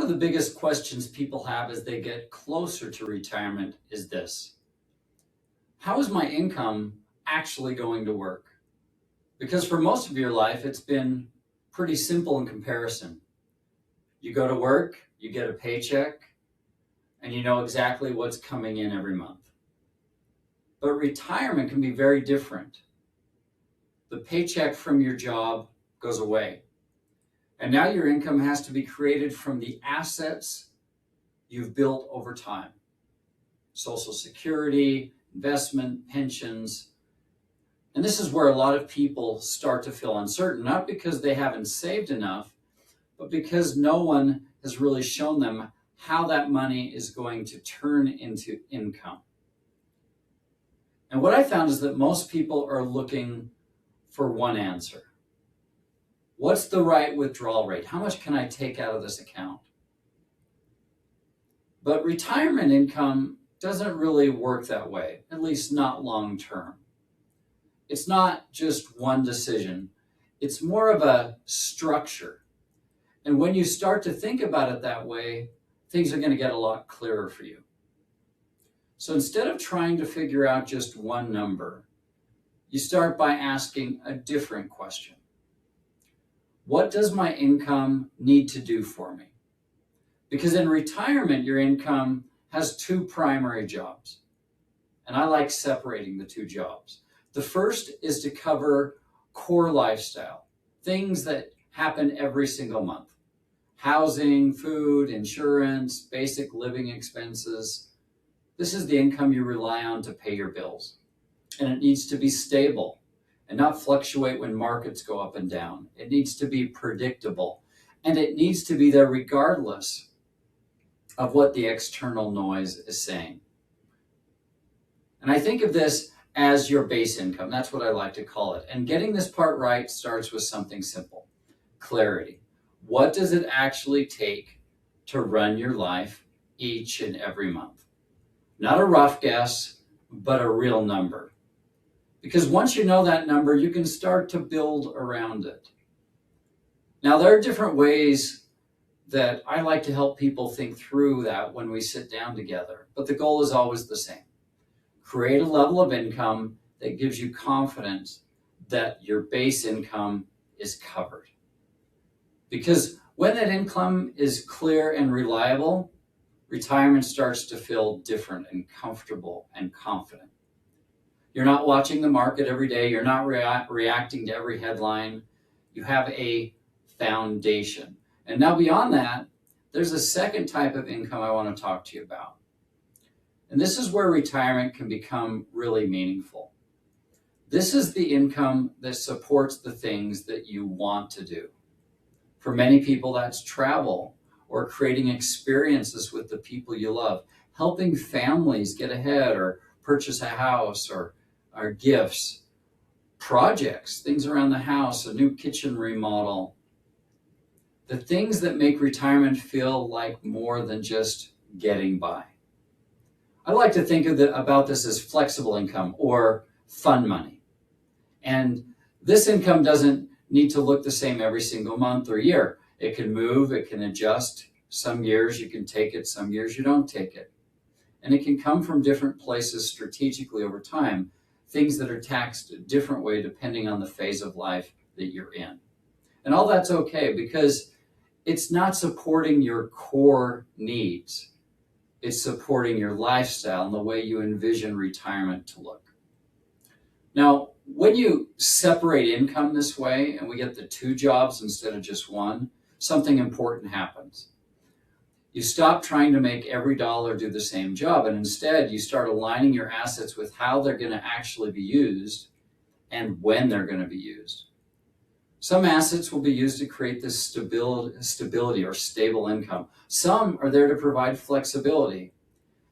of the biggest questions people have as they get closer to retirement is this: how is my income actually going to work? Because for most of your life, it's been pretty simple in comparison. You go to work, you get a paycheck, and you know exactly what's coming in every month. But retirement can be very different. The paycheck from your job goes away. And now your income has to be created from the assets you've built over time. Social Security, investment, pensions. And this is where a lot of people start to feel uncertain, not because they haven't saved enough, but because no one has really shown them how that money is going to turn into income. And what I found is that most people are looking for one answer. What's the right withdrawal rate? How much can I take out of this account? But retirement income doesn't really work that way, at least not long term. It's not just one decision. It's more of a structure. And when you start to think about it that way, things are going to get a lot clearer for you. So instead of trying to figure out just one number, you start by asking a different question. What does my income need to do for me? Because in retirement, your income has two primary jobs. And I like separating the two jobs. The first is to cover core lifestyle, things that happen every single month. Housing, food, insurance, basic living expenses. This is the income you rely on to pay your bills. And it needs to be stable and not fluctuate when markets go up and down. It needs to be predictable, and it needs to be there regardless of what the external noise is saying. And I think of this as your base income. That's what I like to call it. And getting this part right starts with something simple: clarity. What does it actually take to run your life each and every month? Not a rough guess, but a real number. Because once you know that number, you can start to build around it. Now, there are different ways that I like to help people think through that when we sit down together, but the goal is always the same. Create a level of income that gives you confidence that your base income is covered. Because when that income is clear and reliable, retirement starts to feel different and comfortable and confident. You're not watching the market every day. You're not reacting to every headline. You have a foundation. And now beyond that, there's a second type of income I want to talk to you about. And this is where retirement can become really meaningful. This is the income that supports the things that you want to do. For many people, that's travel or creating experiences with the people you love, helping families get ahead or purchase a house or gifts, projects, things around the house, a new kitchen remodel. The things that make retirement feel like more than just getting by. I like to think about this as flexible income or fun money. And this income doesn't need to look the same every single month or year. It can move, it can adjust. Some years you can take it, some years you don't take it. And it can come from different places strategically over time, things that are taxed a different way depending on the phase of life that you're in. And all that's okay because it's not supporting your core needs. It's supporting your lifestyle and the way you envision retirement to look. Now, when you separate income this way and we get the two jobs instead of just one, something important happens. You stop trying to make every dollar do the same job, and instead you start aligning your assets with how they're going to actually be used and when they're going to be used. Some assets will be used to create this stability or stable income. Some are there to provide flexibility.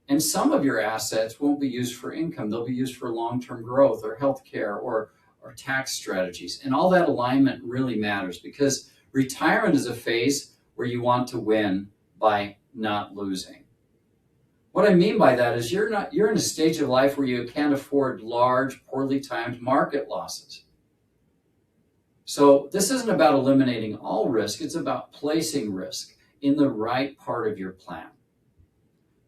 And some of your assets won't be used for income. They'll be used for long-term growth or healthcare or tax strategies. And all that alignment really matters because retirement is a phase where you want to win by not losing. What I mean by that is you're in a stage of life where you can't afford large, poorly timed market losses. So this isn't about eliminating all risk, it's about placing risk in the right part of your plan.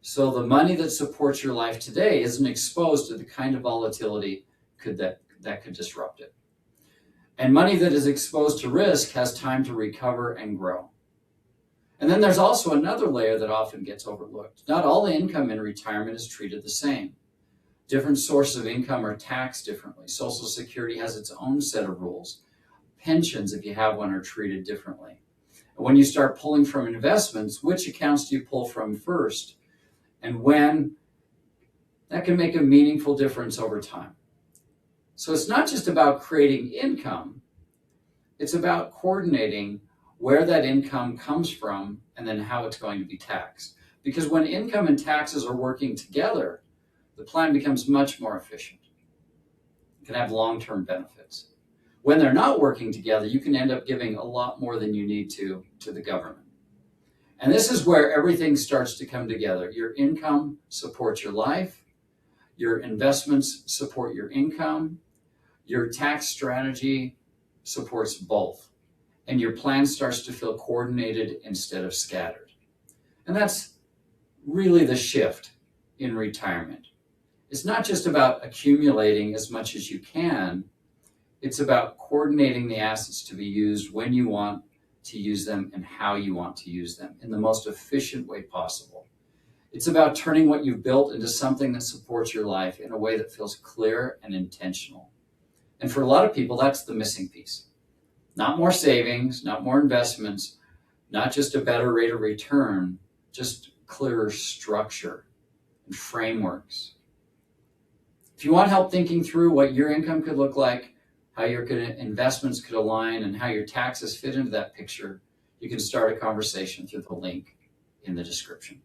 So the money that supports your life today isn't exposed to the kind of volatility that could disrupt it. And money that is exposed to risk has time to recover and grow. And then there's also another layer that often gets overlooked. Not all income in retirement is treated the same. Different sources of income are taxed differently. Social Security has its own set of rules. Pensions, if you have one, are treated differently. And when you start pulling from investments, which accounts do you pull from first? And when? That can make a meaningful difference over time. So it's not just about creating income, it's about coordinating where that income comes from and then how it's going to be taxed. Because when income and taxes are working together, the plan becomes much more efficient. It can have long-term benefits. When they're not working together, you can end up giving a lot more than you need to the government. And this is where everything starts to come together. Your income supports your life. Your investments support your income. Your tax strategy supports both. And your plan starts to feel coordinated instead of scattered. And that's really the shift in retirement. It's not just about accumulating as much as you can. It's about coordinating the assets to be used when you want to use them and how you want to use them in the most efficient way possible. It's about turning what you've built into something that supports your life in a way that feels clear and intentional. And for a lot of people, that's the missing piece. Not more savings, not more investments, not just a better rate of return, just clearer structure and frameworks. If you want help thinking through what your income could look like, how your investments could align, and how your taxes fit into that picture, you can start a conversation through the link in the description.